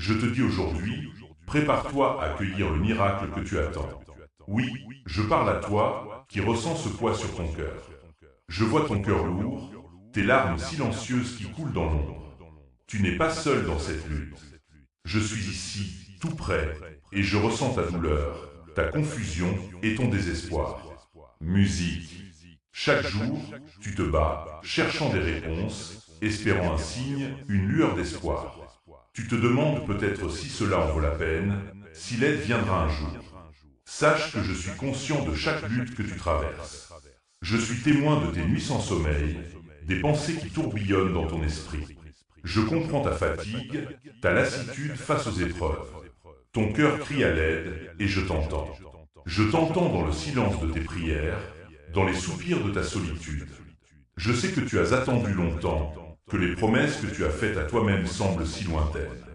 Je te dis aujourd'hui, prépare-toi à accueillir le miracle que tu attends. Oui, je parle à toi qui ressens ce poids sur ton cœur. Je vois ton cœur lourd, tes larmes silencieuses qui coulent dans l'ombre. Tu n'es pas seul dans cette lutte. Je suis ici, tout près, et je ressens ta douleur, ta confusion et ton désespoir. Musique. Chaque jour, tu te bats, cherchant des réponses, espérant un signe, une lueur d'espoir. Tu te demandes peut-être si cela en vaut la peine, si l'aide viendra un jour. Sache que je suis conscient de chaque lutte que tu traverses. Je suis témoin de tes nuits sans sommeil, des pensées qui tourbillonnent dans ton esprit. Je comprends ta fatigue, ta lassitude face aux épreuves. Ton cœur crie à l'aide et je t'entends. Je t'entends dans le silence de tes prières, dans les soupirs de ta solitude. Je sais que tu as attendu longtemps, que les promesses que tu as faites à toi-même semblent si lointaines.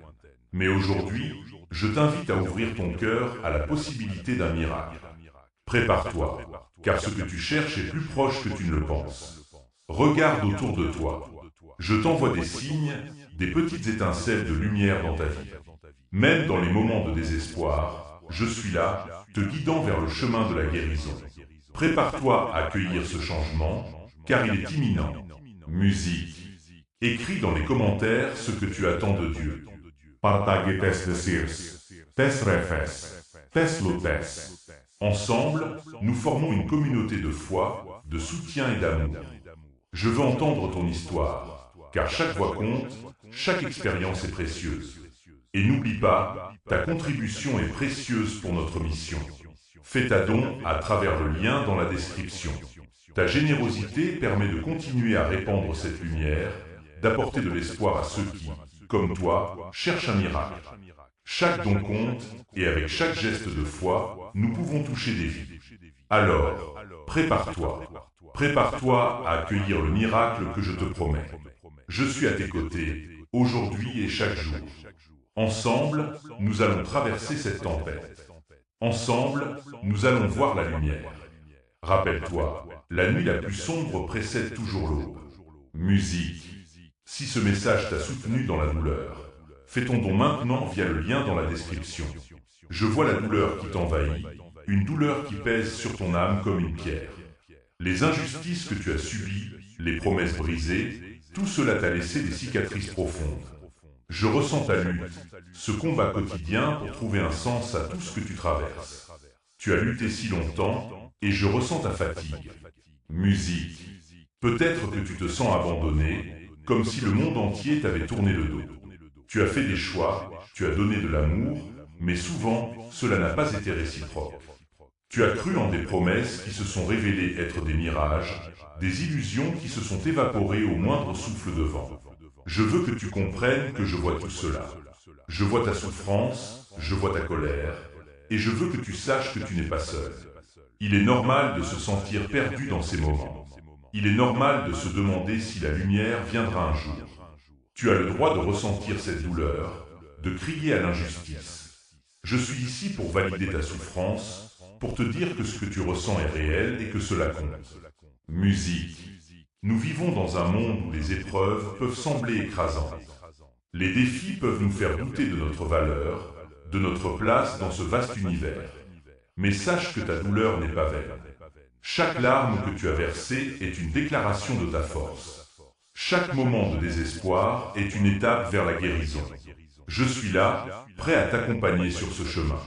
Mais aujourd'hui, je t'invite à ouvrir ton cœur à la possibilité d'un miracle. Prépare-toi, car ce que tu cherches est plus proche que tu ne le penses. Regarde autour de toi. Je t'envoie des signes, des petites étincelles de lumière dans ta vie. Même dans les moments de désespoir, je suis là, te guidant vers le chemin de la guérison. Prépare-toi à accueillir ce changement, car il est imminent. Musique. Écris dans les commentaires ce que tu attends de Dieu. Partage tes désirs, tes rêves, tes luttes. Ensemble, nous formons une communauté de foi, de soutien et d'amour. Je veux entendre ton histoire, car chaque voix compte, chaque expérience est précieuse. Et n'oublie pas, ta contribution est précieuse pour notre mission. Fais ta don à travers le lien dans la description. Ta générosité permet de continuer à répandre cette lumière, d'apporter de l'espoir à ceux qui, comme toi, cherchent un miracle. Chaque don compte, et avec chaque geste de foi, nous pouvons toucher des vies. Alors, prépare-toi. Prépare-toi à accueillir le miracle que je te promets. Je suis à tes côtés, aujourd'hui et chaque jour. Ensemble, nous allons traverser cette tempête. Ensemble, nous allons voir la lumière. Rappelle-toi, la nuit la plus sombre précède toujours l'aube. Musique. Si ce message t'a soutenu dans la douleur, fais ton don maintenant via le lien dans la description. Je vois la douleur qui t'envahit, une douleur qui pèse sur ton âme comme une pierre. Les injustices que tu as subies, les promesses brisées, tout cela t'a laissé des cicatrices profondes. Je ressens ta lutte, ce combat quotidien pour trouver un sens à tout ce que tu traverses. Tu as lutté si longtemps, et je ressens ta fatigue. Musique. Peut-être que tu te sens abandonné, comme si le monde entier t'avait tourné le dos. Tu as fait des choix, tu as donné de l'amour, mais souvent, cela n'a pas été réciproque. Tu as cru en des promesses qui se sont révélées être des mirages, des illusions qui se sont évaporées au moindre souffle de vent. Je veux que tu comprennes que je vois tout cela. Je vois ta souffrance, je vois ta colère, et je veux que tu saches que tu n'es pas seul. Il est normal de se sentir perdu dans ces moments. Il est normal de se demander si la lumière viendra un jour. Tu as le droit de ressentir cette douleur, de crier à l'injustice. Je suis ici pour valider ta souffrance, pour te dire que ce que tu ressens est réel et que cela compte. Musique. Nous vivons dans un monde où les épreuves peuvent sembler écrasantes. Les défis peuvent nous faire douter de notre valeur, de notre place dans ce vaste univers. Mais sache que ta douleur n'est pas vaine. Chaque larme que tu as versée est une déclaration de ta force. Chaque moment de désespoir est une étape vers la guérison. Je suis là, prêt à t'accompagner sur ce chemin.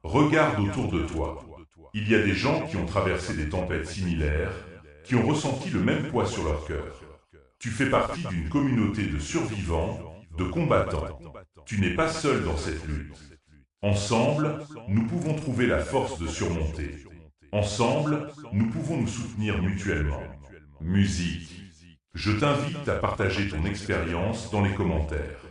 Regarde autour de toi. Il y a des gens qui ont traversé des tempêtes similaires, qui ont ressenti le même poids sur leur cœur. Tu fais partie d'une communauté de survivants, de combattants. Tu n'es pas seul dans cette lutte. Ensemble, nous pouvons trouver la force de surmonter. Ensemble, nous pouvons nous soutenir mutuellement. Musique. Je t'invite à partager ton expérience dans les commentaires.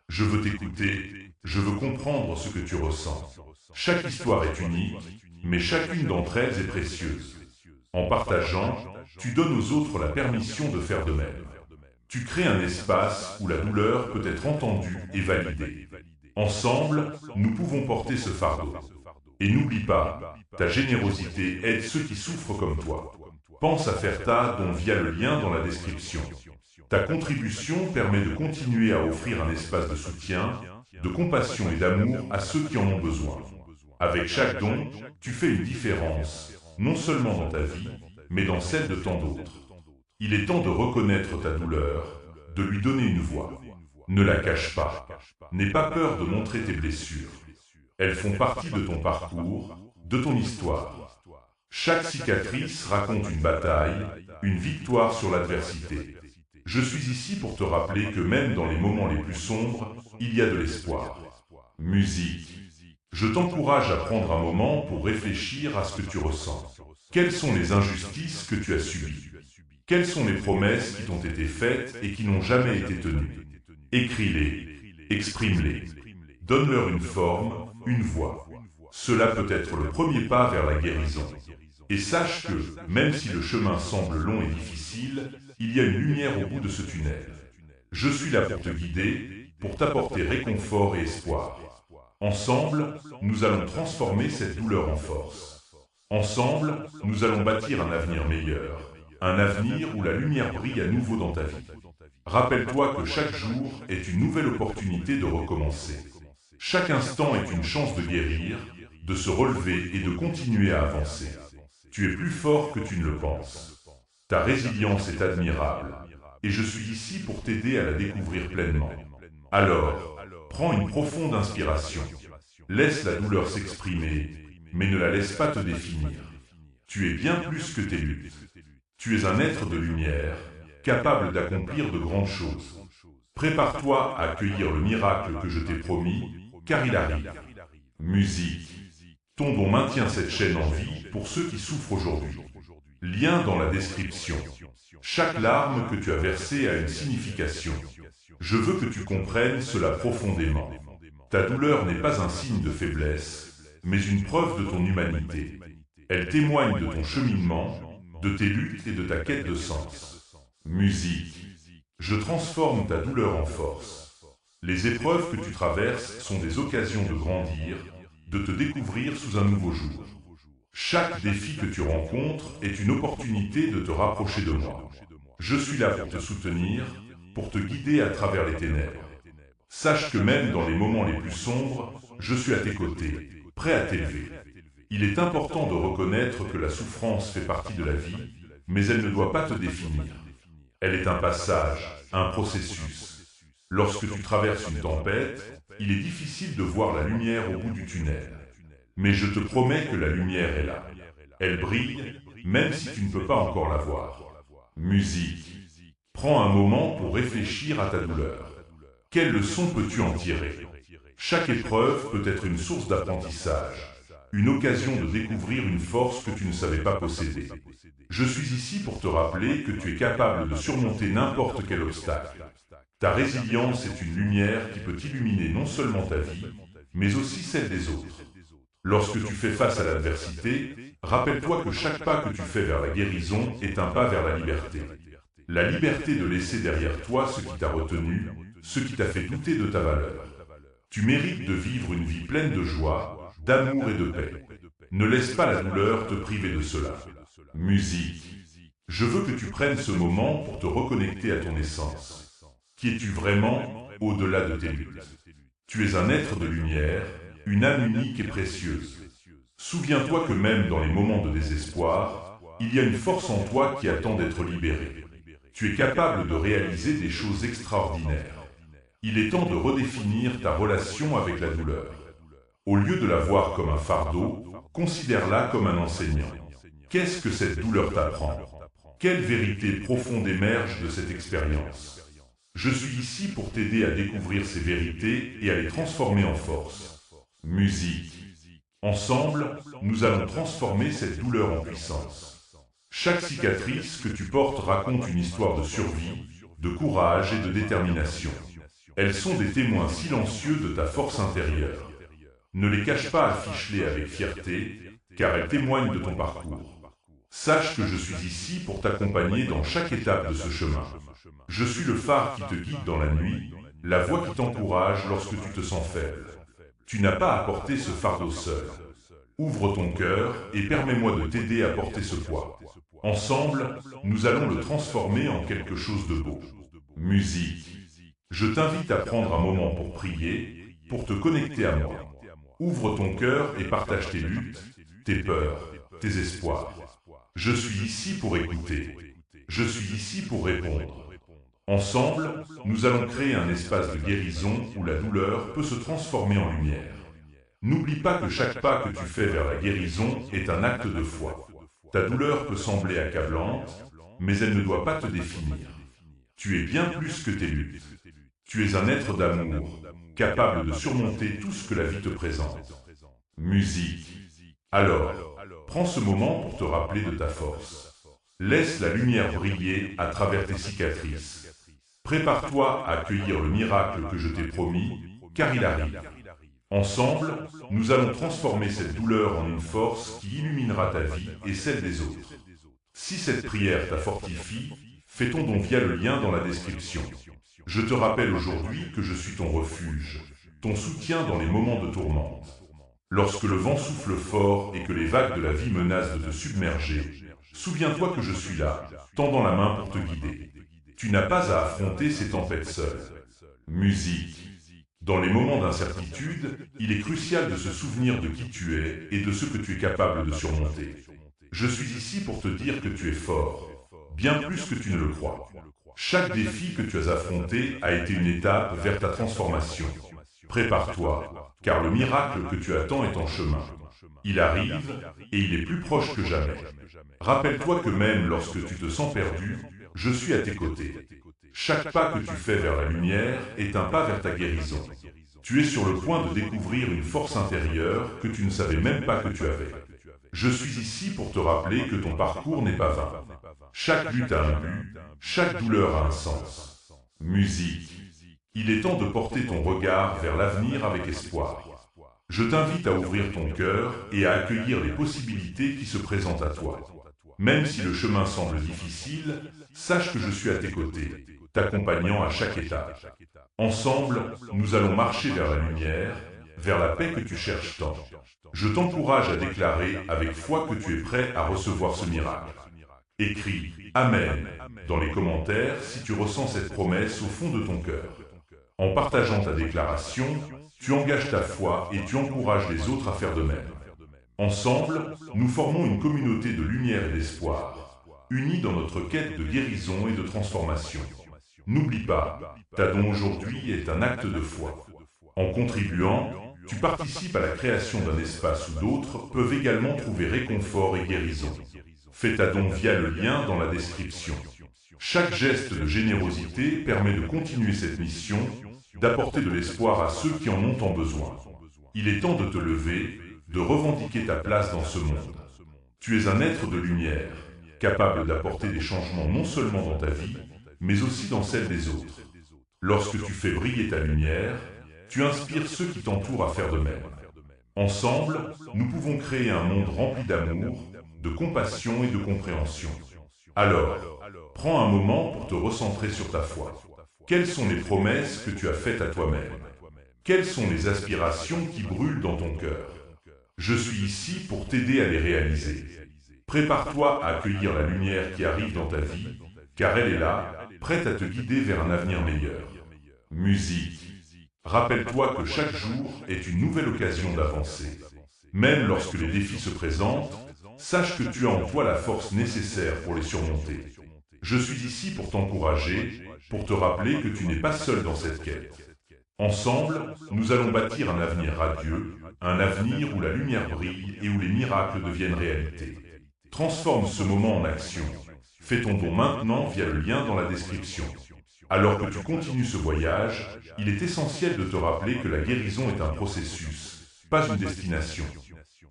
Je veux t'écouter, je veux comprendre ce que tu ressens. Chaque histoire est unique, mais chacune d'entre elles est précieuse. En partageant, tu donnes aux autres la permission de faire de même. Tu crées un espace où la douleur peut être entendue et validée. Ensemble, nous pouvons porter ce fardeau. Et n'oublie pas, ta générosité aide ceux qui souffrent comme toi. Pense à faire ta don via le lien dans la description. Ta contribution permet de continuer à offrir un espace de soutien, de compassion et d'amour à ceux qui en ont besoin. Avec chaque don, tu fais une différence, non seulement dans ta vie, mais dans celle de tant d'autres. Il est temps de reconnaître ta douleur, de lui donner une voix. Ne la cache pas. N'aie pas peur de montrer tes blessures. Elles font partie de ton parcours, de ton histoire. Chaque cicatrice raconte une bataille, une victoire sur l'adversité. Je suis ici pour te rappeler que même dans les moments les plus sombres, il y a de l'espoir. Musique. Je t'encourage à prendre un moment pour réfléchir à ce que tu ressens. Quelles sont les injustices que tu as subies? Quelles sont les promesses qui t'ont été faites et qui n'ont jamais été tenues? Écris-les, exprime-les, donne-leur une forme, une voix. Cela peut être le premier pas vers la guérison. Et sache que, même si le chemin semble long et difficile, il y a une lumière au bout de ce tunnel. Je suis là pour te guider, pour t'apporter réconfort et espoir. Ensemble, nous allons transformer cette douleur en force. Ensemble, nous allons bâtir un avenir meilleur, un avenir où la lumière brille à nouveau dans ta vie. Rappelle-toi que chaque jour est une nouvelle opportunité de recommencer. Chaque instant est une chance de guérir, de se relever et de continuer à avancer. Tu es plus fort que tu ne le penses. Ta résilience est admirable, et je suis ici pour t'aider à la découvrir pleinement. Alors, prends une profonde inspiration. Laisse la douleur s'exprimer, mais ne la laisse pas te définir. Tu es bien plus que tes luttes. Tu es un être de lumière, capable d'accomplir de grandes choses. Prépare-toi à accueillir le miracle que je t'ai promis, car il arrive. Musique. Ton don maintient cette chaîne en vie pour ceux qui souffrent aujourd'hui. Lien dans la description. Chaque larme que tu as versée a une signification. Je veux que tu comprennes cela profondément. Ta douleur n'est pas un signe de faiblesse, mais une preuve de ton humanité. Elle témoigne de ton cheminement, de tes luttes et de ta quête de sens. Musique. Je transforme ta douleur en force. Les épreuves que tu traverses sont des occasions de grandir, de te découvrir sous un nouveau jour. Chaque défi que tu rencontres est une opportunité de te rapprocher de moi. Je suis là pour te soutenir, pour te guider à travers les ténèbres. Sache que même dans les moments les plus sombres, je suis à tes côtés, prêt à t'élever. Il est important de reconnaître que la souffrance fait partie de la vie, mais elle ne doit pas te définir. Elle est un passage, un processus. Lorsque tu traverses une tempête, il est difficile de voir la lumière au bout du tunnel. Mais je te promets que la lumière est là. Elle brille, même si tu ne peux pas encore la voir. Musique. Prends un moment pour réfléchir à ta douleur. Quelle leçon peux-tu en tirer? Chaque épreuve peut être une source d'apprentissage, une occasion de découvrir une force que tu ne savais pas posséder. Je suis ici pour te rappeler que tu es capable de surmonter n'importe quel obstacle. Ta résilience est une lumière qui peut illuminer non seulement ta vie, mais aussi celle des autres. Lorsque tu fais face à l'adversité, rappelle-toi que chaque pas que tu fais vers la guérison est un pas vers la liberté. La liberté de laisser derrière toi ce qui t'a retenu, ce qui t'a fait douter de ta valeur. Tu mérites de vivre une vie pleine de joie, d'amour et de paix. Ne laisse pas la douleur te priver de cela. Musique. Je veux que tu prennes ce moment pour te reconnecter à ton essence. Qui es-tu vraiment au-delà de tes luttes? Tu es un être de lumière, une âme unique et précieuse. Souviens-toi que même dans les moments de désespoir, il y a une force en toi qui attend d'être libérée. Tu es capable de réaliser des choses extraordinaires. Il est temps de redéfinir ta relation avec la douleur. Au lieu de la voir comme un fardeau, considère-la comme un enseignant. Qu'est-ce que cette douleur t'apprend? Quelle vérité profonde émerge de cette expérience? Je suis ici pour t'aider à découvrir ces vérités et à les transformer en force. Musique. Ensemble, nous allons transformer cette douleur en puissance. Chaque cicatrice que tu portes raconte une histoire de survie, de courage et de détermination. Elles sont des témoins silencieux de ta force intérieure. Ne les cache pas à ficheler avec fierté, car elles témoignent de ton parcours. Sache que je suis ici pour t'accompagner dans chaque étape de ce chemin. Je suis le phare qui te guide dans la nuit, la voix qui t'encourage lorsque tu te sens faible. Tu n'as pas à porter ce fardeau seul. Ouvre ton cœur et permets-moi de t'aider à porter ce poids. Ensemble, nous allons le transformer en quelque chose de beau. Musique. Je t'invite à prendre un moment pour prier, pour te connecter à moi. Ouvre ton cœur et partage tes luttes, tes peurs, tes espoirs. Je suis ici pour écouter. Je suis ici pour répondre. Ensemble, nous allons créer un espace de guérison où la douleur peut se transformer en lumière. N'oublie pas que chaque pas que tu fais vers la guérison est un acte de foi. Ta douleur peut sembler accablante, mais elle ne doit pas te définir. Tu es bien plus que tes luttes. Tu es un être d'amour, capable de surmonter tout ce que la vie te présente. Musique. Alors, prends ce moment pour te rappeler de ta force. Laisse la lumière briller à travers tes cicatrices. Prépare-toi à accueillir le miracle que je t'ai promis, car il arrive. Ensemble, nous allons transformer cette douleur en une force qui illuminera ta vie et celle des autres. Si cette prière t'a fortifie, fais ton don via le lien dans la description. Je te rappelle aujourd'hui que je suis ton refuge, ton soutien dans les moments de tourmente. Lorsque le vent souffle fort et que les vagues de la vie menacent de te submerger, souviens-toi que je suis là, tendant la main pour te guider. Tu n'as pas à affronter ces tempêtes seul. Musique. Dans les moments d'incertitude, il est crucial de se souvenir de qui tu es et de ce que tu es capable de surmonter. Je suis ici pour te dire que tu es fort, bien plus que tu ne le crois. Chaque défi que tu as affronté a été une étape vers ta transformation. Prépare-toi, car le miracle que tu attends est en chemin. Il arrive et il est plus proche que jamais. Rappelle-toi que même lorsque tu te sens perdu, je suis à tes côtés. Chaque pas que tu fais vers la lumière est un pas vers ta guérison. Tu es sur le point de découvrir une force intérieure que tu ne savais même pas que tu avais. Je suis ici pour te rappeler que ton parcours n'est pas vain. Chaque lutte a un but, chaque douleur a un sens. Musique. Il est temps de porter ton regard vers l'avenir avec espoir. Je t'invite à ouvrir ton cœur et à accueillir les possibilités qui se présentent à toi. Même si le chemin semble difficile, sache que je suis à tes côtés, t'accompagnant à chaque étape. Ensemble, nous allons marcher vers la lumière, vers la paix que tu cherches tant. Je t'encourage à déclarer avec foi que tu es prêt à recevoir ce miracle. Écris « Amen » dans les commentaires si tu ressens cette promesse au fond de ton cœur. En partageant ta déclaration, tu engages ta foi et tu encourages les autres à faire de même. Ensemble, nous formons une communauté de lumière et d'espoir, unis dans notre quête de guérison et de transformation. N'oublie pas, ta don aujourd'hui est un acte de foi. En contribuant, tu participes à la création d'un espace où d'autres peuvent également trouver réconfort et guérison. Fais ta don via le lien dans la description. Chaque geste de générosité permet de continuer cette mission, d'apporter de l'espoir à ceux qui en ont tant besoin. Il est temps de te lever, de revendiquer ta place dans ce monde. Tu es un être de lumière, capable d'apporter des changements non seulement dans ta vie, mais aussi dans celle des autres. Lorsque tu fais briller ta lumière, tu inspires ceux qui t'entourent à faire de même. Ensemble, nous pouvons créer un monde rempli d'amour, de compassion et de compréhension. Alors, prends un moment pour te recentrer sur ta foi. Quelles sont les promesses que tu as faites à toi-même? Quelles sont les aspirations qui brûlent dans ton cœur? Je suis ici pour t'aider à les réaliser. Prépare-toi à accueillir la lumière qui arrive dans ta vie, car elle est là, prête à te guider vers un avenir meilleur. Musique. Rappelle-toi que chaque jour est une nouvelle occasion d'avancer. Même lorsque les défis se présentent, sache que tu as en toi la force nécessaire pour les surmonter. Je suis ici pour t'encourager, pour te rappeler que tu n'es pas seul dans cette quête. Ensemble, nous allons bâtir un avenir radieux, un avenir où la lumière brille et où les miracles deviennent réalité. Transforme ce moment en action. Fais ton don maintenant via le lien dans la description. Alors que tu continues ce voyage, il est essentiel de te rappeler que la guérison est un processus, pas une destination.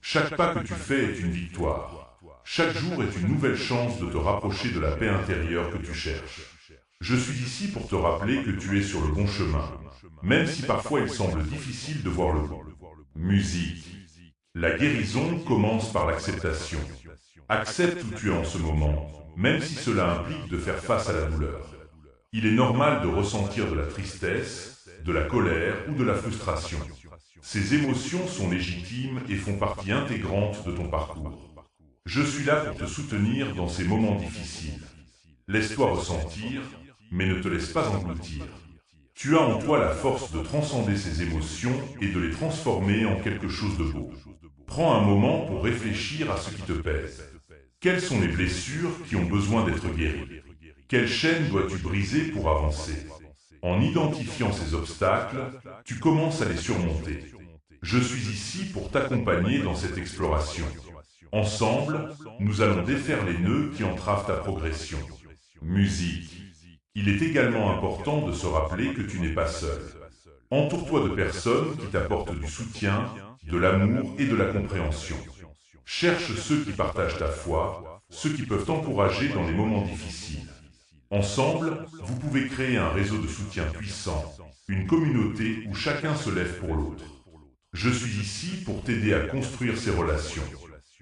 Chaque pas que tu fais est une victoire. Chaque jour est une nouvelle chance de te rapprocher de la paix intérieure que tu cherches. Je suis ici pour te rappeler que tu es sur le bon chemin, même si parfois il semble difficile de voir le bout. Musique. La guérison commence par l'acceptation. Accepte où tu es en ce moment, même si cela implique de faire face à la douleur. Il est normal de ressentir de la tristesse, de la colère ou de la frustration. Ces émotions sont légitimes et font partie intégrante de ton parcours. Je suis là pour te soutenir dans ces moments difficiles. Laisse-toi ressentir, mais ne te laisse pas engloutir. Tu as en toi la force de transcender ces émotions et de les transformer en quelque chose de beau. Prends un moment pour réfléchir à ce qui te pèse. Quelles sont les blessures qui ont besoin d'être guéries? Quelle chaîne dois-tu briser pour avancer? En identifiant ces obstacles, tu commences à les surmonter. Je suis ici pour t'accompagner dans cette exploration. Ensemble, nous allons défaire les nœuds qui entravent ta progression. Musique. Il est également important de se rappeler que tu n'es pas seul. Entoure-toi de personnes qui t'apportent du soutien, de l'amour et de la compréhension. Cherche ceux qui partagent ta foi, ceux qui peuvent t'encourager dans les moments difficiles. Ensemble, vous pouvez créer un réseau de soutien puissant, une communauté où chacun se lève pour l'autre. Je suis ici pour t'aider à construire ces relations.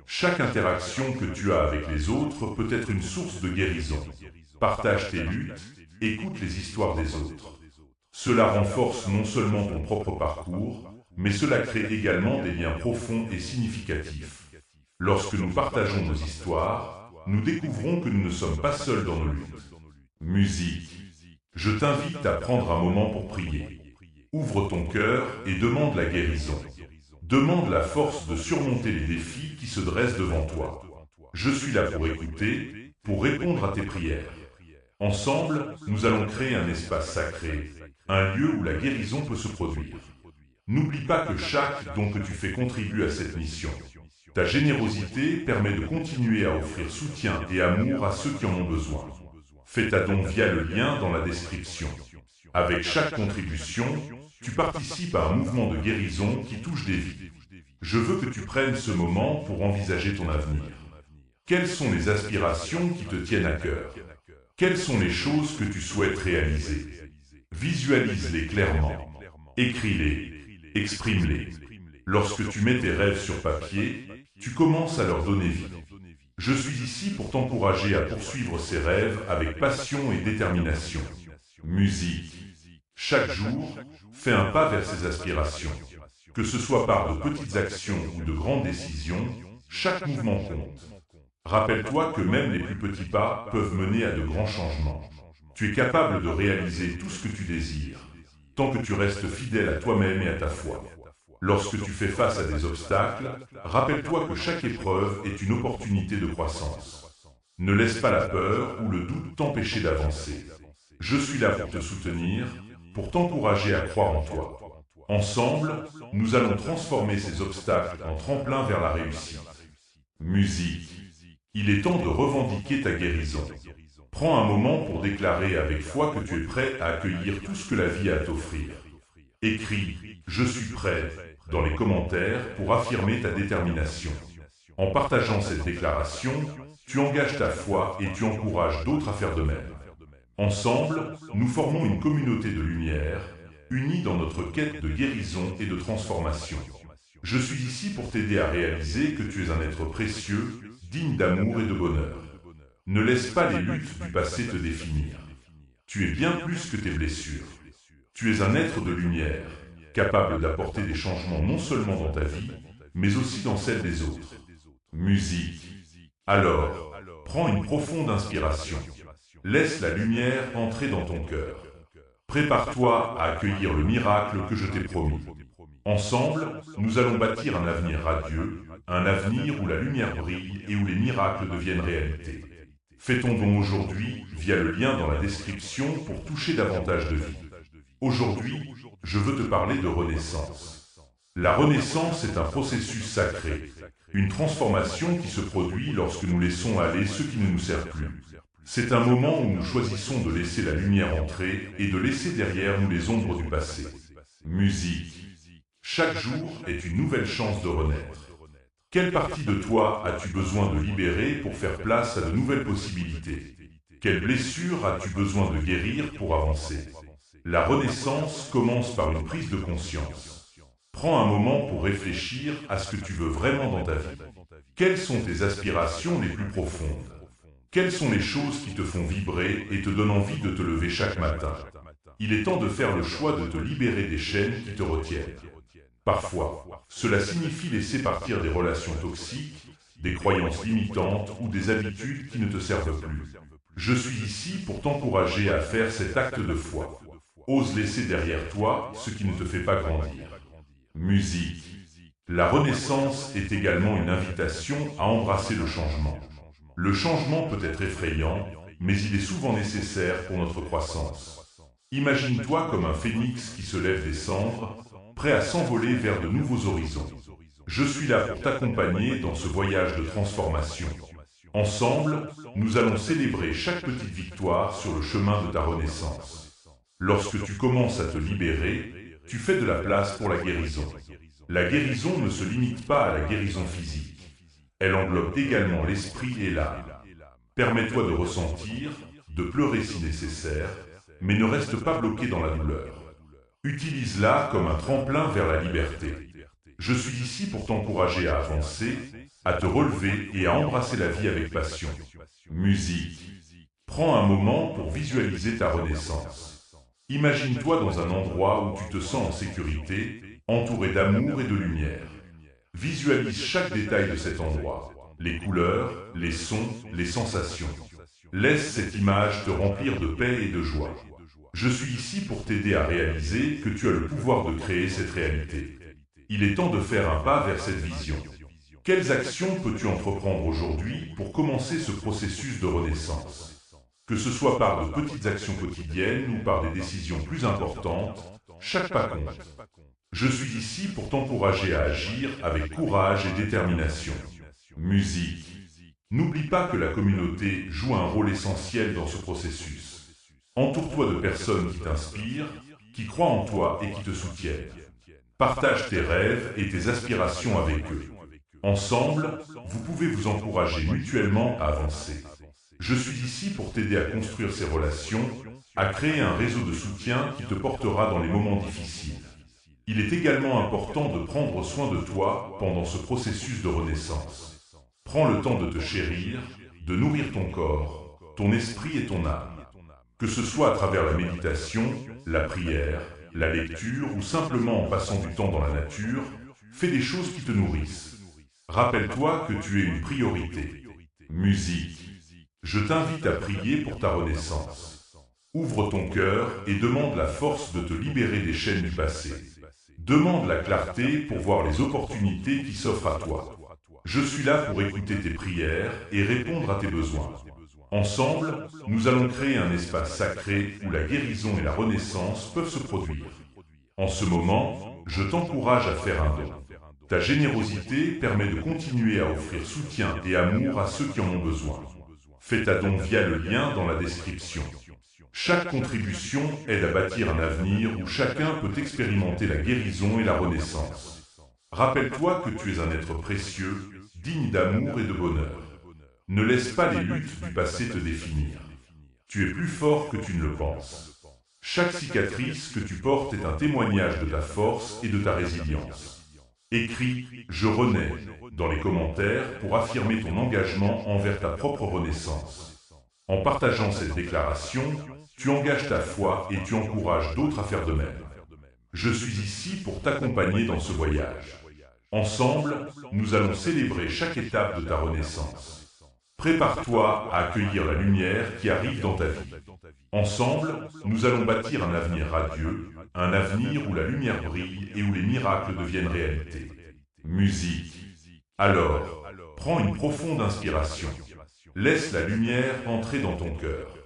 Chaque interaction que tu as avec les autres peut être une source de guérison. Partage tes luttes, écoute les histoires des autres. Cela renforce non seulement ton propre parcours, mais cela crée également des liens profonds et significatifs. Lorsque nous partageons nos histoires, nous découvrons que nous ne sommes pas seuls dans nos luttes. Musique. Je t'invite à prendre un moment pour prier. Ouvre ton cœur et demande la guérison. Demande la force de surmonter les défis qui se dressent devant toi. Je suis là pour écouter, pour répondre à tes prières. Ensemble, nous allons créer un espace sacré, un lieu où la guérison peut se produire. N'oublie pas que chaque don que tu fais contribue à cette mission. Ta générosité permet de continuer à offrir soutien et amour à ceux qui en ont besoin. Fais ta don via le lien dans la description. Avec chaque contribution, tu participes à un mouvement de guérison qui touche des vies. Je veux que tu prennes ce moment pour envisager ton avenir. Quelles sont les aspirations qui te tiennent à cœur? Quelles sont les choses que tu souhaites réaliser? Visualise-les clairement. Écris-les. Exprime-les. Lorsque tu mets tes rêves sur papier, tu commences à leur donner vie. Je suis ici pour t'encourager à poursuivre ces rêves avec passion et détermination. Musique. Chaque jour, fais un pas vers ces aspirations. Que ce soit par de petites actions ou de grandes décisions, chaque mouvement compte. Rappelle-toi que même les plus petits pas peuvent mener à de grands changements. Tu es capable de réaliser tout ce que tu désires, tant que tu restes fidèle à toi-même et à ta foi. Lorsque tu fais face à des obstacles, rappelle-toi que chaque épreuve est une opportunité de croissance. Ne laisse pas la peur ou le doute t'empêcher d'avancer. Je suis là pour te soutenir, pour t'encourager à croire en toi. Ensemble, nous allons transformer ces obstacles en tremplin vers la réussite. Musique. Il est temps de revendiquer ta guérison. Prends un moment pour déclarer avec foi que tu es prêt à accueillir tout ce que la vie a à t'offrir. Écris « Je suis prêt » dans les commentaires pour affirmer ta détermination. En partageant cette déclaration, tu engages ta foi et tu encourages d'autres à faire de même. Ensemble, nous formons une communauté de lumière, unis dans notre quête de guérison et de transformation. Je suis ici pour t'aider à réaliser que tu es un être précieux, digne d'amour et de bonheur. Ne laisse pas les luttes du passé te définir. Tu es bien plus que tes blessures. Tu es un être de lumière, capable d'apporter des changements non seulement dans ta vie, mais aussi dans celle des autres. Musique. Alors, prends une profonde inspiration. Laisse la lumière entrer dans ton cœur. Prépare-toi à accueillir le miracle que je t'ai promis. Ensemble, nous allons bâtir un avenir radieux, un avenir où la lumière brille et où les miracles deviennent réalité. Fais ton don aujourd'hui via le lien dans la description pour toucher davantage de vie. Aujourd'hui, je veux te parler de renaissance. La renaissance est un processus sacré, une transformation qui se produit lorsque nous laissons aller ce qui ne nous sert plus. C'est un moment où nous choisissons de laisser la lumière entrer et de laisser derrière nous les ombres du passé. Musique. Chaque jour est une nouvelle chance de renaître. Quelle partie de toi as-tu besoin de libérer pour faire place à de nouvelles possibilités? Quelle blessure as-tu besoin de guérir pour avancer? La renaissance commence par une prise de conscience. Prends un moment pour réfléchir à ce que tu veux vraiment dans ta vie. Quelles sont tes aspirations les plus profondes? Quelles sont les choses qui te font vibrer et te donnent envie de te lever chaque matin? Il est temps de faire le choix de te libérer des chaînes qui te retiennent. Parfois, cela signifie laisser partir des relations toxiques, des croyances limitantes ou des habitudes qui ne te servent plus. Je suis ici pour t'encourager à faire cet acte de foi. Ose laisser derrière toi ce qui ne te fait pas grandir. Musique. La renaissance est également une invitation à embrasser le changement. Le changement peut être effrayant, mais il est souvent nécessaire pour notre croissance. Imagine-toi comme un phénix qui se lève des cendres, prêt à s'envoler vers de nouveaux horizons. Je suis là pour t'accompagner dans ce voyage de transformation. Ensemble, nous allons célébrer chaque petite victoire sur le chemin de ta renaissance. Lorsque tu commences à te libérer, tu fais de la place pour la guérison. La guérison ne se limite pas à la guérison physique. Elle englobe également l'esprit et l'âme. Permets-toi de ressentir, de pleurer si nécessaire, mais ne reste pas bloqué dans la douleur. Utilise-la comme un tremplin vers la liberté. Je suis ici pour t'encourager à avancer, à te relever et à embrasser la vie avec passion. Musique. Prends un moment pour visualiser ta renaissance. Imagine-toi dans un endroit où tu te sens en sécurité, entouré d'amour et de lumière. Visualise chaque détail de cet endroit, les couleurs, les sons, les sensations. Laisse cette image te remplir de paix et de joie. Je suis ici pour t'aider à réaliser que tu as le pouvoir de créer cette réalité. Il est temps de faire un pas vers cette vision. Quelles actions peux-tu entreprendre aujourd'hui pour commencer ce processus de renaissance? Que ce soit par de petites actions quotidiennes ou par des décisions plus importantes, chaque pas compte. Je suis ici pour t'encourager à agir avec courage et détermination. Musique. N'oublie pas que la communauté joue un rôle essentiel dans ce processus. Entoure-toi de personnes qui t'inspirent, qui croient en toi et qui te soutiennent. Partage tes rêves et tes aspirations avec eux. Ensemble, vous pouvez vous encourager mutuellement à avancer. Je suis ici pour t'aider à construire ces relations, à créer un réseau de soutien qui te portera dans les moments difficiles. Il est également important de prendre soin de toi pendant ce processus de renaissance. Prends le temps de te chérir, de nourrir ton corps, ton esprit et ton âme. Que ce soit à travers la méditation, la prière, la lecture ou simplement en passant du temps dans la nature, fais des choses qui te nourrissent. Rappelle-toi que tu es une priorité. Musique. Je t'invite à prier pour ta renaissance. Ouvre ton cœur et demande la force de te libérer des chaînes du passé. Demande la clarté pour voir les opportunités qui s'offrent à toi. Je suis là pour écouter tes prières et répondre à tes besoins. Ensemble, nous allons créer un espace sacré où la guérison et la renaissance peuvent se produire. En ce moment, je t'encourage à faire un don. Ta générosité permet de continuer à offrir soutien et amour à ceux qui en ont besoin. Fais ta don via le lien dans la description. Chaque contribution aide à bâtir un avenir où chacun peut expérimenter la guérison et la renaissance. Rappelle-toi que tu es un être précieux, digne d'amour et de bonheur. Ne laisse pas les luttes du passé te définir. Tu es plus fort que tu ne le penses. Chaque cicatrice que tu portes est un témoignage de ta force et de ta résilience. Écris « Je renais » dans les commentaires pour affirmer ton engagement envers ta propre renaissance. En partageant cette déclaration, tu engages ta foi et tu encourages d'autres à faire de même. Je suis ici pour t'accompagner dans ce voyage. Ensemble, nous allons célébrer chaque étape de ta renaissance. Prépare-toi à accueillir la lumière qui arrive dans ta vie. Ensemble, nous allons bâtir un avenir radieux, un avenir où la lumière brille et où les miracles deviennent réalité. Musique. Alors, prends une profonde inspiration. Laisse la lumière entrer dans ton cœur.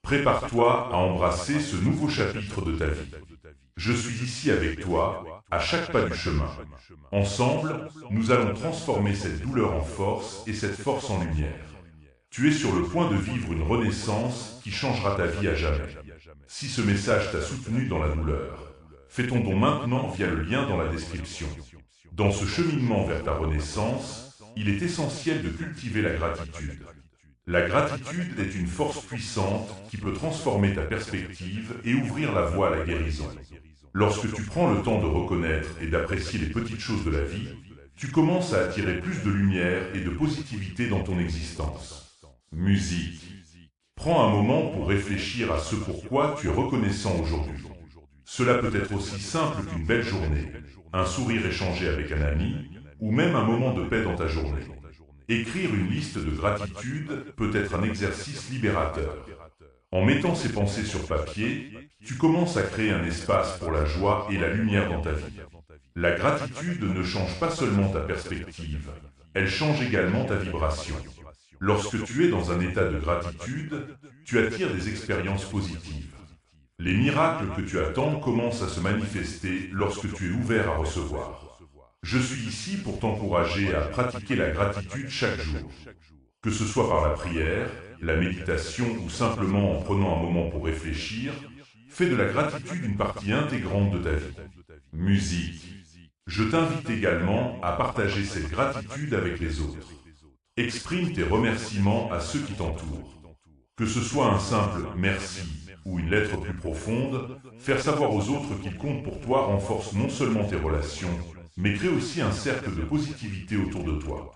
Prépare-toi à embrasser ce nouveau chapitre de ta vie. Je suis ici avec toi, à chaque pas du chemin. Ensemble, nous allons transformer cette douleur en force et cette force en lumière. Tu es sur le point de vivre une renaissance qui changera ta vie à jamais. Si ce message t'a soutenu dans la douleur, fais ton don maintenant via le lien dans la description. Dans ce cheminement vers ta renaissance, il est essentiel de cultiver la gratitude. La gratitude est une force puissante qui peut transformer ta perspective et ouvrir la voie à la guérison. Lorsque tu prends le temps de reconnaître et d'apprécier les petites choses de la vie, tu commences à attirer plus de lumière et de positivité dans ton existence. Musique. Prends un moment pour réfléchir à ce pourquoi tu es reconnaissant aujourd'hui. Cela peut être aussi simple qu'une belle journée, un sourire échangé avec un ami, ou même un moment de paix dans ta journée. Écrire une liste de gratitude peut être un exercice libérateur. En mettant ces pensées sur papier, tu commences à créer un espace pour la joie et la lumière dans ta vie. La gratitude ne change pas seulement ta perspective, elle change également ta vibration. Lorsque tu es dans un état de gratitude, tu attires des expériences positives. Les miracles que tu attends commencent à se manifester lorsque tu es ouvert à recevoir. Je suis ici pour t'encourager à pratiquer la gratitude chaque jour. Que ce soit par la prière, la méditation ou simplement en prenant un moment pour réfléchir, fais de la gratitude une partie intégrante de ta vie. Musique. Je t'invite également à partager cette gratitude avec les autres. Exprime tes remerciements à ceux qui t'entourent. Que ce soit un simple « merci » ou une lettre plus profonde, faire savoir aux autres qu'ils comptent pour toi renforce non seulement tes relations, mais crée aussi un cercle de positivité autour de toi.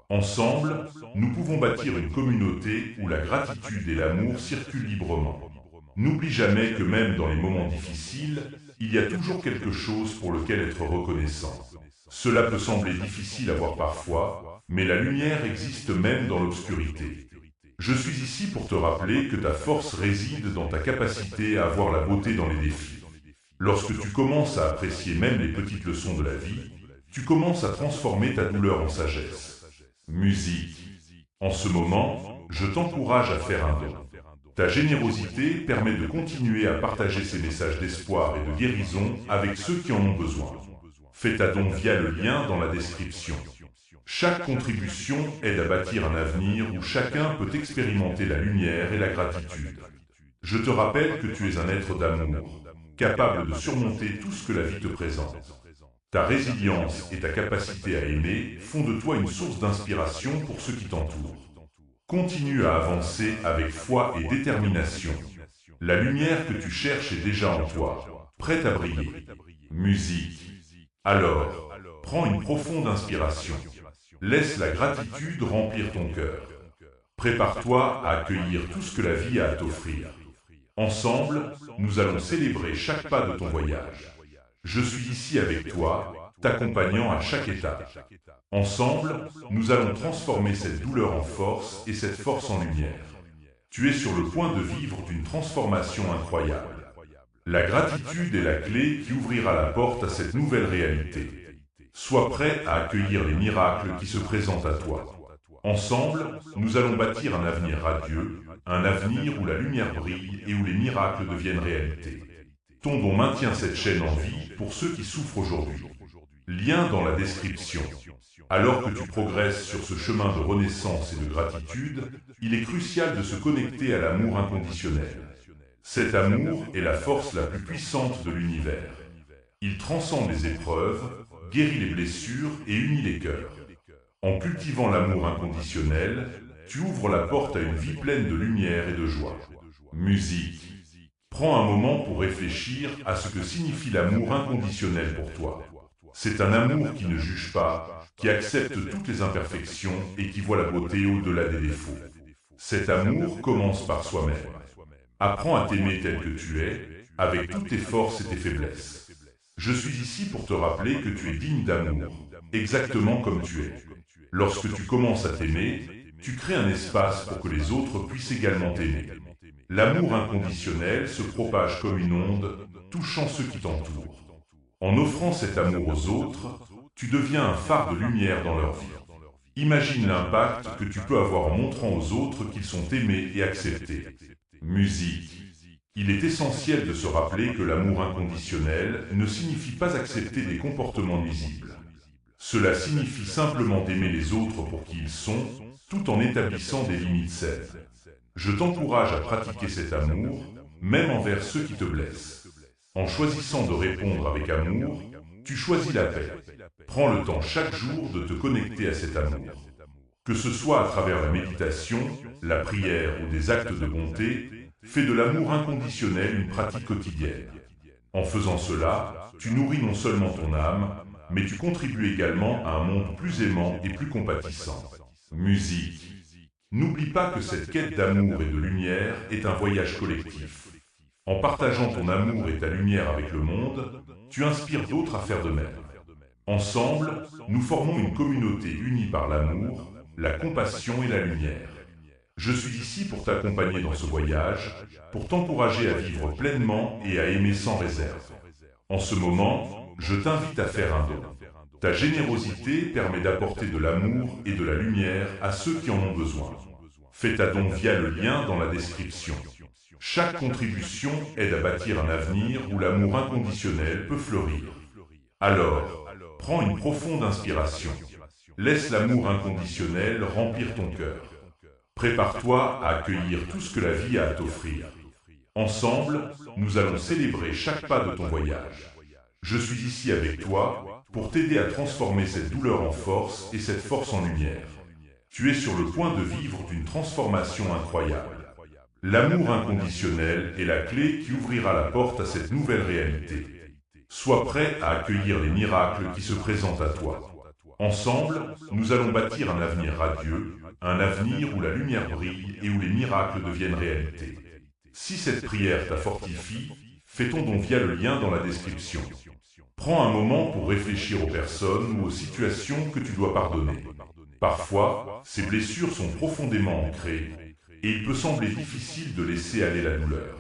Ensemble, nous pouvons bâtir une communauté où la gratitude et l'amour circulent librement. N'oublie jamais que même dans les moments difficiles, il y a toujours quelque chose pour lequel être reconnaissant. Cela peut sembler difficile à voir parfois, mais la lumière existe même dans l'obscurité. Je suis ici pour te rappeler que ta force réside dans ta capacité à voir la beauté dans les défis. Lorsque tu commences à apprécier même les petites leçons de la vie, tu commences à transformer ta douleur en sagesse. Musique. En ce moment, je t'encourage à faire un don. Ta générosité permet de continuer à partager ces messages d'espoir et de guérison avec ceux qui en ont besoin. Fais ta don via le lien dans la description. Chaque contribution aide à bâtir un avenir où chacun peut expérimenter la lumière et la gratitude. Je te rappelle que tu es un être d'amour, capable de surmonter tout ce que la vie te présente. Ta résilience et ta capacité à aimer font de toi une source d'inspiration pour ceux qui t'entourent. Continue à avancer avec foi et détermination. La lumière que tu cherches est déjà en toi, prête à briller. Musique. Alors, prends une profonde inspiration. Laisse la gratitude remplir ton cœur. Prépare-toi à accueillir tout ce que la vie a à t'offrir. Ensemble, nous allons célébrer chaque pas de ton voyage. Je suis ici avec toi, t'accompagnant à chaque étape. Ensemble, nous allons transformer cette douleur en force et cette force en lumière. Tu es sur le point de vivre une transformation incroyable. La gratitude est la clé qui ouvrira la porte à cette nouvelle réalité. Sois prêt à accueillir les miracles qui se présentent à toi. Ensemble, nous allons bâtir un avenir radieux, un avenir où la lumière brille et où les miracles deviennent réalité. Ton don maintient cette chaîne en vie pour ceux qui souffrent aujourd'hui. Lien dans la description. Alors que tu progresses sur ce chemin de renaissance et de gratitude, il est crucial de se connecter à l'amour inconditionnel. Cet amour est la force la plus puissante de l'univers. Il transcende les épreuves, guérit les blessures et unit les cœurs. En cultivant l'amour inconditionnel, tu ouvres la porte à une vie pleine de lumière et de joie. Musique. Prends un moment pour réfléchir à ce que signifie l'amour inconditionnel pour toi. C'est un amour qui ne juge pas, qui accepte toutes les imperfections et qui voit la beauté au-delà des défauts. Cet amour commence par soi-même. Apprends à t'aimer tel que tu es, avec toutes tes forces et tes faiblesses. Je suis ici pour te rappeler que tu es digne d'amour, exactement comme tu es. Lorsque tu commences à t'aimer, tu crées un espace pour que les autres puissent également t'aimer. L'amour inconditionnel se propage comme une onde, touchant ceux qui t'entourent. En offrant cet amour aux autres, tu deviens un phare de lumière dans leur vie. Imagine l'impact que tu peux avoir en montrant aux autres qu'ils sont aimés et acceptés. Musique. Il est essentiel de se rappeler que l'amour inconditionnel ne signifie pas accepter des comportements nuisibles. Cela signifie simplement d'aimer les autres pour qui ils sont, tout en établissant des limites saines. Je t'encourage à pratiquer cet amour, même envers ceux qui te blessent. En choisissant de répondre avec amour, tu choisis la paix. Prends le temps chaque jour de te connecter à cet amour. Que ce soit à travers la méditation, la prière ou des actes de bonté, fais de l'amour inconditionnel une pratique quotidienne. En faisant cela, tu nourris non seulement ton âme, mais tu contribues également à un monde plus aimant et plus compatissant. Musique. N'oublie pas que cette quête d'amour et de lumière est un voyage collectif. En partageant ton amour et ta lumière avec le monde, tu inspires d'autres à faire de même. Ensemble, nous formons une communauté unie par l'amour, la compassion et la lumière. Je suis ici pour t'accompagner dans ce voyage, pour t'encourager à vivre pleinement et à aimer sans réserve. En ce moment, je t'invite à faire un don. Ta générosité permet d'apporter de l'amour et de la lumière à ceux qui en ont besoin. Fais ta don via le lien dans la description. Chaque contribution aide à bâtir un avenir où l'amour inconditionnel peut fleurir. Alors, prends une profonde inspiration. Laisse l'amour inconditionnel remplir ton cœur. Prépare-toi à accueillir tout ce que la vie a à t'offrir. Ensemble, nous allons célébrer chaque pas de ton voyage. Je suis ici avec toi pour t'aider à transformer cette douleur en force et cette force en lumière. Tu es sur le point de vivre une transformation incroyable. L'amour inconditionnel est la clé qui ouvrira la porte à cette nouvelle réalité. Sois prêt à accueillir les miracles qui se présentent à toi. Ensemble, nous allons bâtir un avenir radieux, un avenir où la lumière brille et où les miracles deviennent réalité. Si cette prière t'a fortifie, fais ton don via le lien dans la description. Prends un moment pour réfléchir aux personnes ou aux situations que tu dois pardonner. Parfois, ces blessures sont profondément ancrées et il peut sembler difficile de laisser aller la douleur.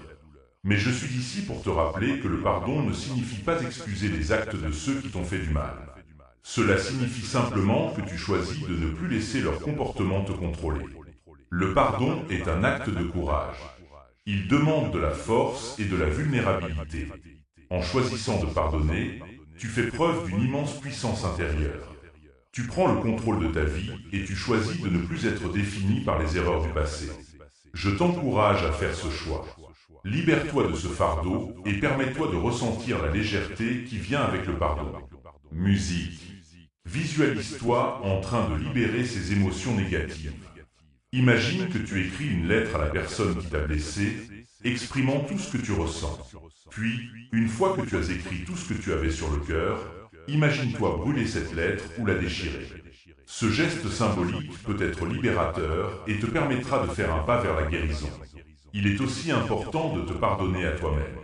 Mais je suis ici pour te rappeler que le pardon ne signifie pas excuser les actes de ceux qui t'ont fait du mal. Cela signifie simplement que tu choisis de ne plus laisser leur comportement te contrôler. Le pardon est un acte de courage. Il demande de la force et de la vulnérabilité. En choisissant de pardonner, tu fais preuve d'une immense puissance intérieure. Tu prends le contrôle de ta vie et tu choisis de ne plus être défini par les erreurs du passé. Je t'encourage à faire ce choix. Libère-toi de ce fardeau et permets-toi de ressentir la légèreté qui vient avec le pardon. Musique. Visualise-toi en train de libérer ces émotions négatives. Imagine que tu écris une lettre à la personne qui t'a blessé, exprimant tout ce que tu ressens. Puis, une fois que tu as écrit tout ce que tu avais sur le cœur, imagine-toi brûler cette lettre ou la déchirer. Ce geste symbolique peut être libérateur et te permettra de faire un pas vers la guérison. Il est aussi important de te pardonner à toi-même.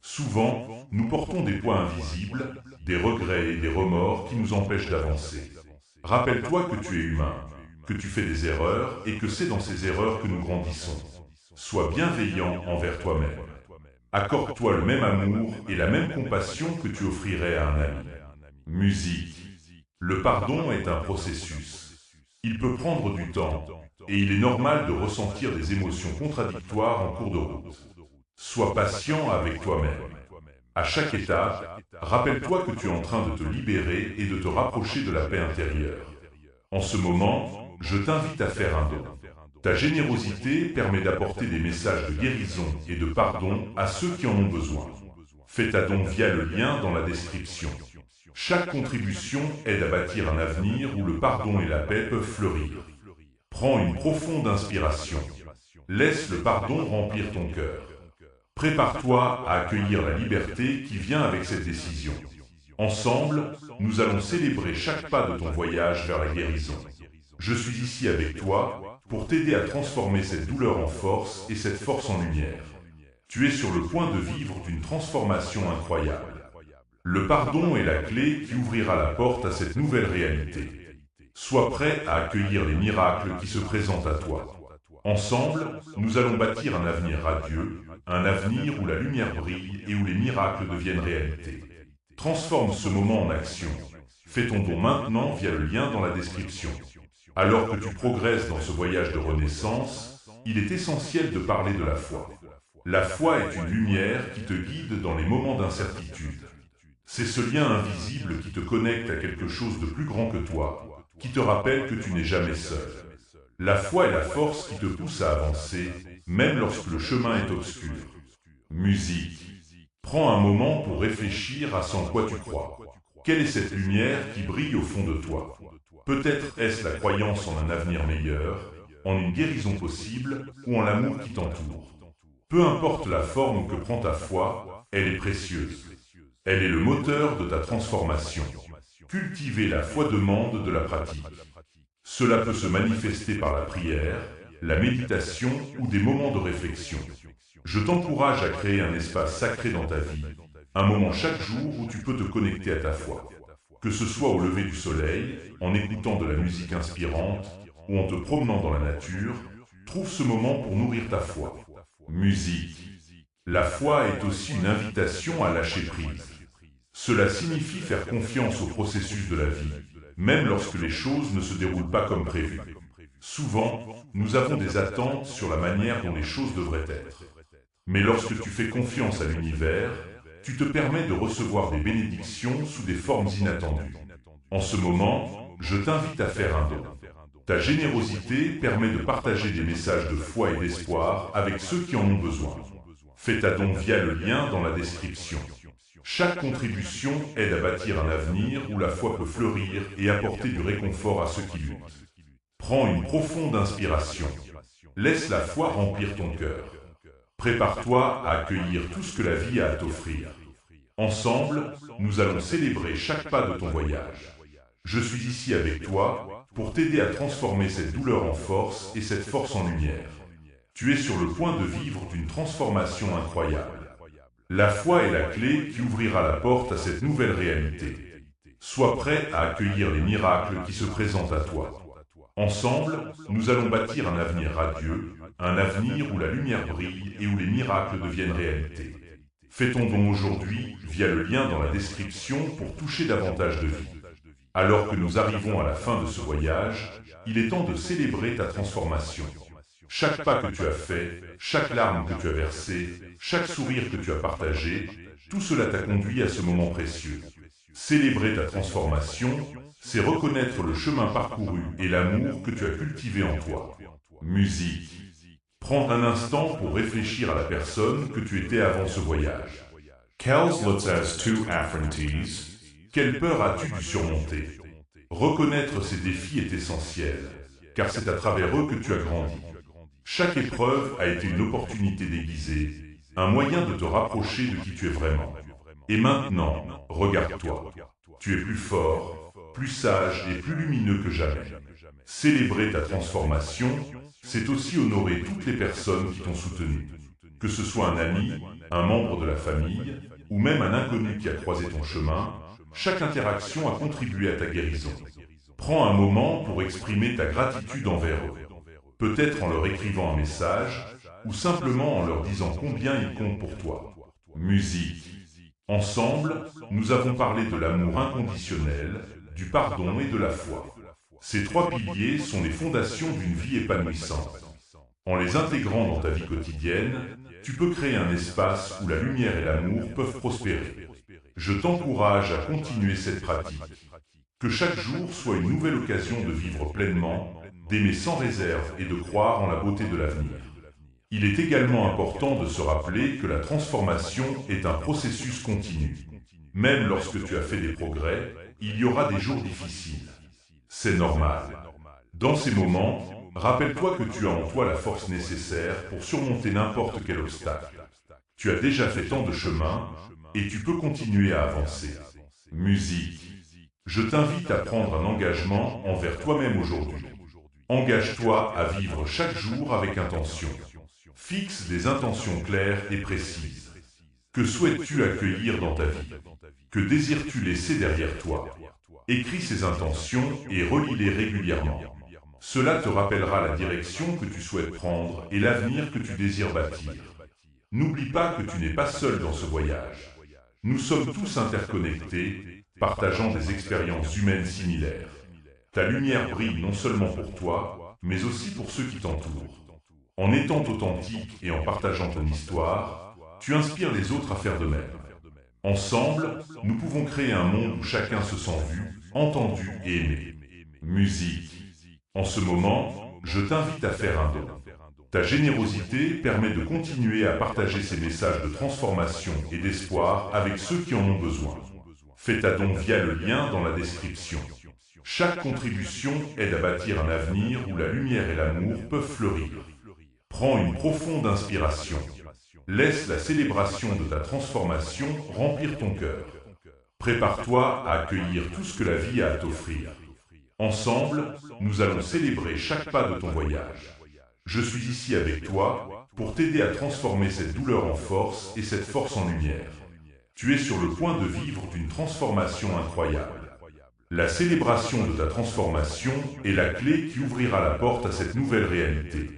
Souvent, nous portons des poids invisibles, des regrets et des remords qui nous empêchent d'avancer. Rappelle-toi que tu es humain, que tu fais des erreurs et que c'est dans ces erreurs que nous grandissons. Sois bienveillant envers toi-même. Accorde-toi le même amour et la même compassion que tu offrirais à un ami. Musique. Le pardon est un processus. Il peut prendre du temps et il est normal de ressentir des émotions contradictoires en cours de route. Sois patient avec toi-même. À chaque étape, rappelle-toi que tu es en train de te libérer et de te rapprocher de la paix intérieure. En ce moment, je t'invite à faire un don. Ta générosité permet d'apporter des messages de guérison et de pardon à ceux qui en ont besoin. Fais ta don via le lien dans la description. Chaque contribution aide à bâtir un avenir où le pardon et la paix peuvent fleurir. Prends une profonde inspiration. Laisse le pardon remplir ton cœur. Prépare-toi à accueillir la liberté qui vient avec cette décision. Ensemble, nous allons célébrer chaque pas de ton voyage vers la guérison. Je suis ici avec toi pour t'aider à transformer cette douleur en force et cette force en lumière. Tu es sur le point de vivre une transformation incroyable. Le pardon est la clé qui ouvrira la porte à cette nouvelle réalité. Sois prêt à accueillir les miracles qui se présentent à toi. Ensemble, nous allons bâtir un avenir radieux, un avenir où la lumière brille et où les miracles deviennent réalité. Transforme ce moment en action. Fais ton don maintenant via le lien dans la description. Alors que tu progresses dans ce voyage de renaissance, il est essentiel de parler de la foi. La foi est une lumière qui te guide dans les moments d'incertitude. C'est ce lien invisible qui te connecte à quelque chose de plus grand que toi, qui te rappelle que tu n'es jamais seul. La foi est la force qui te pousse à avancer, même lorsque le chemin est obscur. Musique. Prends un moment pour réfléchir à ce en quoi tu crois. Quelle est cette lumière qui brille au fond de toi? Peut-être est-ce la croyance en un avenir meilleur, en une guérison possible ou en l'amour qui t'entoure. Peu importe la forme que prend ta foi, elle est précieuse. Elle est le moteur de ta transformation. Cultiver la foi demande de la pratique. Cela peut se manifester par la prière, la méditation ou des moments de réflexion. Je t'encourage à créer un espace sacré dans ta vie, un moment chaque jour où tu peux te connecter à ta foi. Que ce soit au lever du soleil, en écoutant de la musique inspirante ou en te promenant dans la nature, trouve ce moment pour nourrir ta foi. Musique. La foi est aussi une invitation à lâcher prise. Cela signifie faire confiance au processus de la vie, même lorsque les choses ne se déroulent pas comme prévu. Souvent, nous avons des attentes sur la manière dont les choses devraient être. Mais lorsque tu fais confiance à l'univers, tu te permets de recevoir des bénédictions sous des formes inattendues. En ce moment, je t'invite à faire un don. Ta générosité permet de partager des messages de foi et d'espoir avec ceux qui en ont besoin. Fais ta don via le lien dans la description. Chaque contribution aide à bâtir un avenir où la foi peut fleurir et apporter du réconfort à ceux qui luttent. Prends une profonde inspiration. Laisse la foi remplir ton cœur. Prépare-toi à accueillir tout ce que la vie a à t'offrir. Ensemble, nous allons célébrer chaque pas de ton voyage. Je suis ici avec toi pour t'aider à transformer cette douleur en force et cette force en lumière. Tu es sur le point de vivre une transformation incroyable. La foi est la clé qui ouvrira la porte à cette nouvelle réalité. Sois prêt à accueillir les miracles qui se présentent à toi. Ensemble, nous allons bâtir un avenir radieux, un avenir où la lumière brille et où les miracles deviennent réalité. Fais ton don aujourd'hui via le lien dans la description pour toucher davantage de vie. Alors que nous arrivons à la fin de ce voyage, il est temps de célébrer ta transformation. Chaque pas que tu as fait, chaque larme que tu as versée, chaque sourire que tu as partagé, tout cela t'a conduit à ce moment précieux. Célébrer ta transformation, c'est reconnaître le chemin parcouru et l'amour que tu as cultivé en toi. Musique. Prends un instant pour réfléchir à la personne que tu étais avant ce voyage. Quelles lutas tu affrontes? Quelle peur as-tu dû surmonter? Reconnaître ces défis est essentiel, car c'est à travers eux que tu as grandi. Chaque épreuve a été une opportunité déguisée, un moyen de te rapprocher de qui tu es vraiment. Et maintenant, regarde-toi. Tu es plus fort, plus sage et plus lumineux que jamais. Célébrer ta transformation, c'est aussi honorer toutes les personnes qui t'ont soutenu. Que ce soit un ami, un membre de la famille, ou même un inconnu qui a croisé ton chemin, chaque interaction a contribué à ta guérison. Prends un moment pour exprimer ta gratitude envers eux. Peut-être en leur écrivant un message, ou simplement en leur disant combien ils comptent pour toi. Musique. Ensemble, nous avons parlé de l'amour inconditionnel, du pardon et de la foi. Ces trois piliers sont les fondations d'une vie épanouissante. En les intégrant dans ta vie quotidienne, tu peux créer un espace où la lumière et l'amour peuvent prospérer. Je t'encourage à continuer cette pratique. Que chaque jour soit une nouvelle occasion de vivre pleinement, d'aimer sans réserve et de croire en la beauté de l'avenir. Il est également important de se rappeler que la transformation est un processus continu. Même lorsque tu as fait des progrès, il y aura des jours difficiles. C'est normal. Dans ces moments, rappelle-toi que tu as en toi la force nécessaire pour surmonter n'importe quel obstacle. Tu as déjà fait tant de chemin et tu peux continuer à avancer. Musique. Je t'invite à prendre un engagement envers toi-même aujourd'hui. Engage-toi à vivre chaque jour avec intention. Fixe des intentions claires et précises. Que souhaites-tu accueillir dans ta vie? Que désires-tu laisser derrière toi? Écris ces intentions et relis-les régulièrement. Cela te rappellera la direction que tu souhaites prendre et l'avenir que tu désires bâtir. N'oublie pas que tu n'es pas seul dans ce voyage. Nous sommes tous interconnectés, partageant des expériences humaines similaires. Ta lumière brille non seulement pour toi, mais aussi pour ceux qui t'entourent. En étant authentique et en partageant ton histoire, tu inspires les autres à faire de même. Ensemble, nous pouvons créer un monde où chacun se sent vu, entendu et aimé. Musique. En ce moment, je t'invite à faire un don. Ta générosité permet de continuer à partager ces messages de transformation et d'espoir avec ceux qui en ont besoin. Fais ta don via le lien dans la description. Chaque contribution aide à bâtir un avenir où la lumière et l'amour peuvent fleurir. Prends une profonde inspiration. Laisse la célébration de ta transformation remplir ton cœur. Prépare-toi à accueillir tout ce que la vie a à t'offrir. Ensemble, nous allons célébrer chaque pas de ton voyage. Je suis ici avec toi pour t'aider à transformer cette douleur en force et cette force en lumière. Tu es sur le point de vivre une transformation incroyable. La célébration de ta transformation est la clé qui ouvrira la porte à cette nouvelle réalité.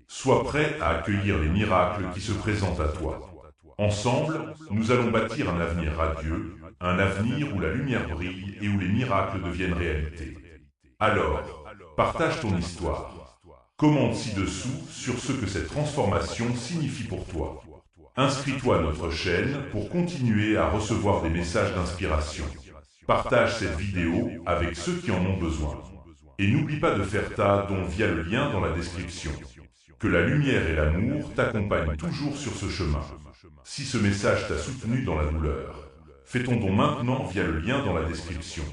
Sois prêt à accueillir les miracles qui se présentent à toi. Ensemble, nous allons bâtir un avenir radieux, un avenir où la lumière brille et où les miracles deviennent réalité. Alors, partage ton histoire. Commente ci-dessous sur ce que cette transformation signifie pour toi. Inscris-toi à notre chaîne pour continuer à recevoir des messages d'inspiration. Partage cette vidéo avec ceux qui en ont besoin. Et n'oublie pas de faire ta don via le lien dans la description. Que la lumière et l'amour t'accompagnent toujours sur ce chemin. Si ce message t'a soutenu dans la douleur, fais ton don maintenant via le lien dans la description.